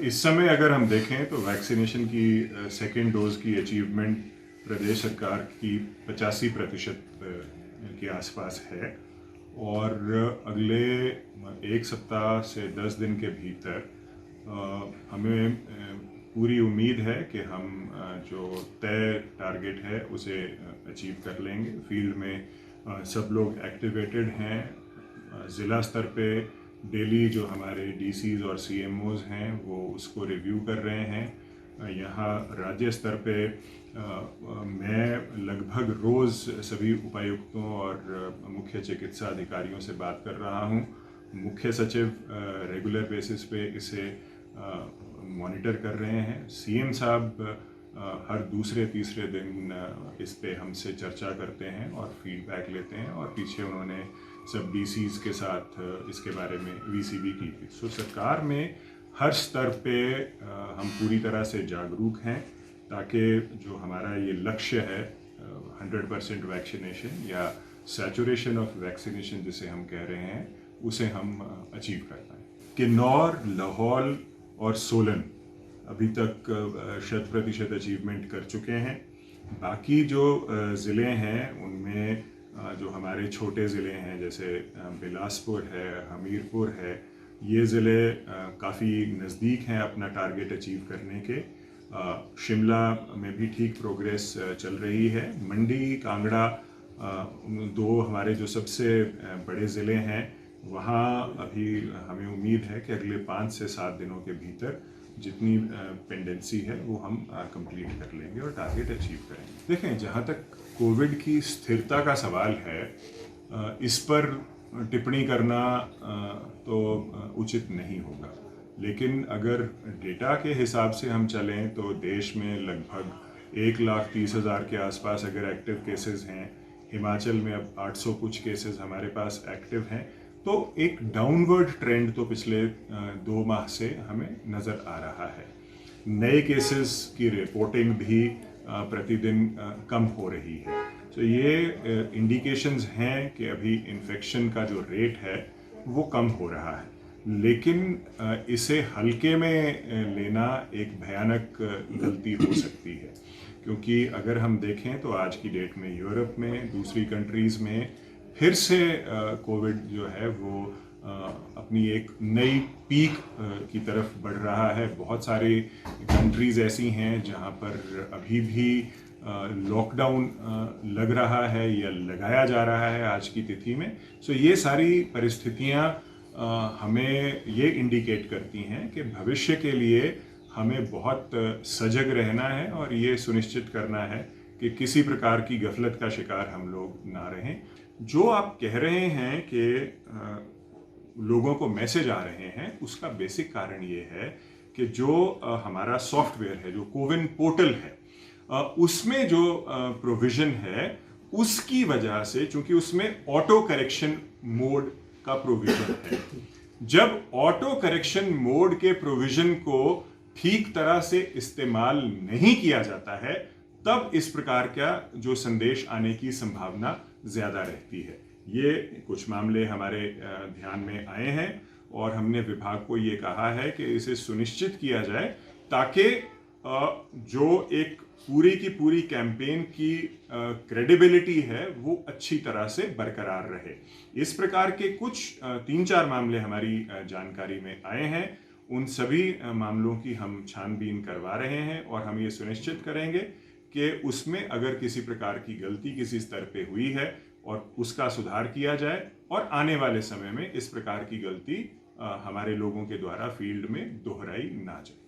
इस समय अगर हम देखें तो वैक्सीनेशन की सेकेंड डोज की अचीवमेंट प्रदेश सरकार की 85% के आसपास है और अगले एक सप्ताह से 10 दिन के भीतर हमें पूरी उम्मीद है कि हम जो तय टारगेट है उसे अचीव कर लेंगे। फील्ड में सब लोग एक्टिवेटेड हैं। ज़िला स्तर पे डेली जो हमारे डीसीज और सीएमओज हैं वो उसको रिव्यू कर रहे हैं। यहाँ राज्य स्तर पे मैं लगभग रोज़ सभी उपायुक्तों और मुख्य चिकित्सा अधिकारियों से बात कर रहा हूँ। मुख्य सचिव रेगुलर बेसिस पे इसे मॉनिटर कर रहे हैं। सीएम साहब हर दूसरे तीसरे दिन इस पे हमसे चर्चा करते हैं और फीडबैक लेते हैं और पीछे उन्होंने सब डीसीज के साथ इसके बारे में वीसीबी की थी। सो सरकार में हर स्तर पे हम पूरी तरह से जागरूक हैं ताकि जो हमारा ये लक्ष्य है 100% वैक्सीनेशन या सैचुरेशन ऑफ वैक्सीनेशन जिसे हम कह रहे हैं उसे हम अचीव कर पाएँ। किन्नौर, लाहौल और सोलन अभी तक 100% अचीवमेंट कर चुके हैं। बाकी जो ज़िले हैं उनमें जो हमारे छोटे ज़िले हैं जैसे बिलासपुर है, हमीरपुर है, ये ज़िले काफ़ी नज़दीक हैं अपना टारगेट अचीव करने के। शिमला में भी ठीक प्रोग्रेस चल रही है। मंडी, कांगड़ा दो हमारे जो सबसे बड़े ज़िले हैं वहाँ अभी हमें उम्मीद है कि अगले 5 से 7 दिनों के भीतर जितनी पेंडेंसी है वो हम कंप्लीट कर लेंगे और टारगेट अचीव करेंगे। देखें, जहाँ तक कोविड की स्थिरता का सवाल है इस पर टिप्पणी करना तो उचित नहीं होगा, लेकिन अगर डेटा के हिसाब से हम चलें तो देश में लगभग 1,30,000 के आसपास अगर एक्टिव केसेस हैं, हिमाचल में अब 800 कुछ केसेस हमारे पास एक्टिव हैं, तो एक डाउनवर्ड ट्रेंड तो पिछले 2 माह से हमें नज़र आ रहा है। नए केसेस की रिपोर्टिंग भी प्रतिदिन कम हो रही है। तो ये इंडिकेशंस हैं कि अभी इन्फेक्शन का जो रेट है वो कम हो रहा है, लेकिन इसे हल्के में लेना एक भयानक गलती हो सकती है, क्योंकि अगर हम देखें तो आज की डेट में यूरोप में, दूसरी कंट्रीज़ में फिर से कोविड जो है वो अपनी एक नई पीक की तरफ बढ़ रहा है। बहुत सारी कंट्रीज़ ऐसी हैं जहां पर अभी भी लॉकडाउन लग रहा है या लगाया जा रहा है आज की तिथि में। सो ये सारी परिस्थितियां हमें ये इंडिकेट करती हैं कि भविष्य के लिए हमें बहुत सजग रहना है और ये सुनिश्चित करना है कि किसी प्रकार की गफलत का शिकार हम लोग ना रहें। जो आप कह रहे हैं कि लोगों को मैसेज आ रहे हैं, उसका बेसिक कारण ये है कि जो हमारा सॉफ्टवेयर है, जो कोविन पोर्टल है, उसमें जो प्रोविज़न है उसकी वजह से, चूंकि उसमें ऑटो करेक्शन मोड का प्रोविज़न है, जब ऑटो करेक्शन मोड के प्रोविज़न को ठीक तरह से इस्तेमाल नहीं किया जाता है तब इस प्रकार का जो संदेश आने की संभावना ज़्यादा रहती है। ये कुछ मामले हमारे ध्यान में आए हैं और हमने विभाग को ये कहा है कि इसे सुनिश्चित किया जाए ताकि जो एक पूरी की पूरी कैंपेन की क्रेडिबिलिटी है वो अच्छी तरह से बरकरार रहे। इस प्रकार के कुछ 3-4 मामले हमारी जानकारी में आए हैं। उन सभी मामलों की हम छानबीन करवा रहे हैं और हम ये सुनिश्चित करेंगे कि उसमें अगर किसी प्रकार की गलती किसी स्तर पे हुई है और उसका सुधार किया जाए और आने वाले समय में इस प्रकार की गलती हमारे लोगों के द्वारा फील्ड में दोहराई ना जाए।